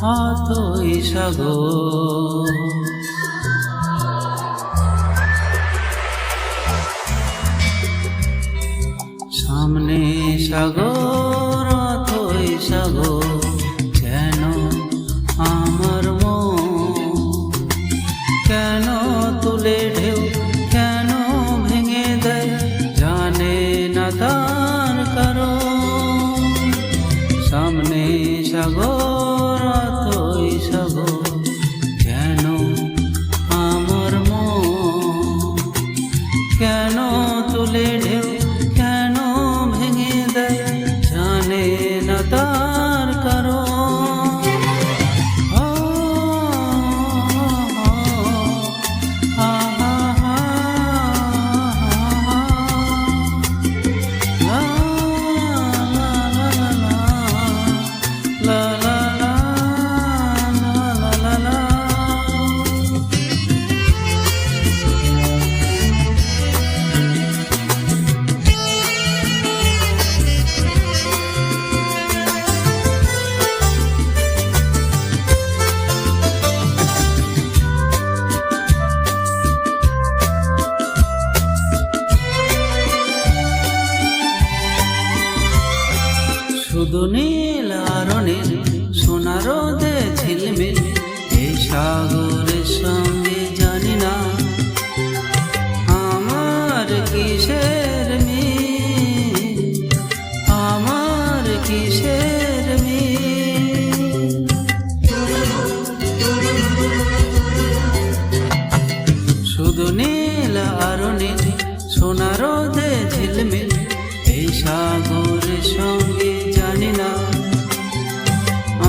অতই সাগর। সামনে সাগর অতই সাগর, কেন আমার মন, কেন তুলে ঢেউ, কেন ভেঙে দেয়, জানে না তার কারণ। সামনে সাগর অতই সাগর, কেন আমার মন, কেন তুলে ঢেউ, কেন ভেঙে দেয়, জানে না তার কারণ। শুধু নীল আর নীল, সোনা রোদে ঝিলমিল, এই সাগরের সঙ্গে জানি না আমার কিসের মিল, আমার কিসের মিল। শুধু নীল আর নীল, সোনা রোদে ঝিলমিল, এই সাগরের সঙ্গে জানি না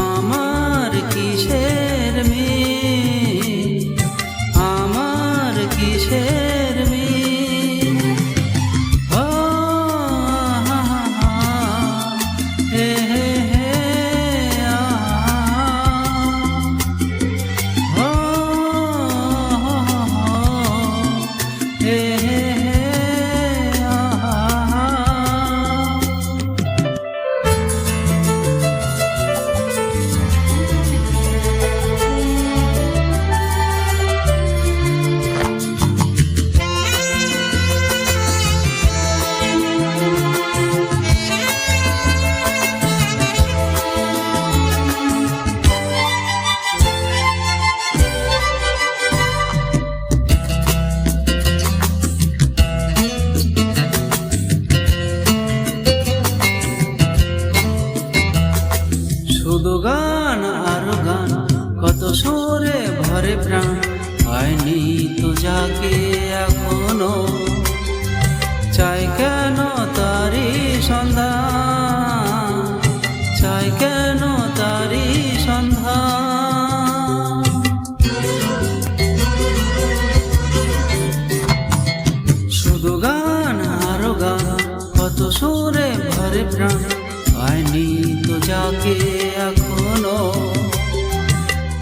আমার কিসের মিল, আমার কিসের মিল। ও হে হে হে ও হে হে শুধু গান আর গান, কত সুরে ভরে প্রাণ, হয়নি তো যাকে এখনো, চাই কেন তারি সন্ধান, চাই কেন তারি সন্ধান। শুধু গান আর গান, কত সুরে ভরে প্রাণ, হয়নি তো যাকে এখনো,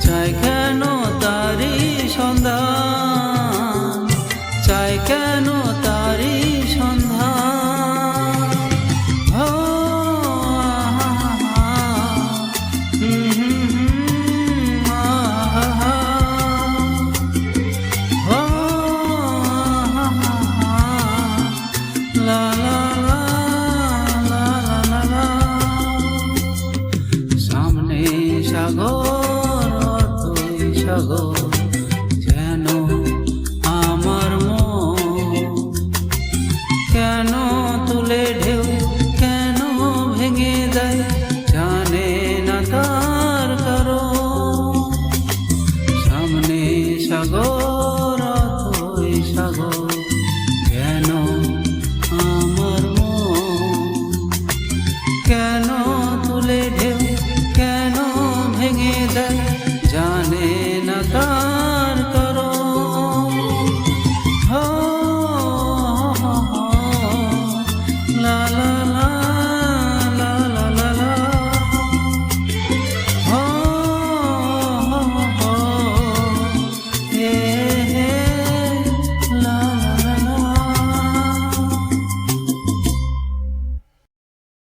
চাই কেন তারি সন্ধান, চাই কেন তারি সন্ধান। ও লা লা সাগর অতই সাগর।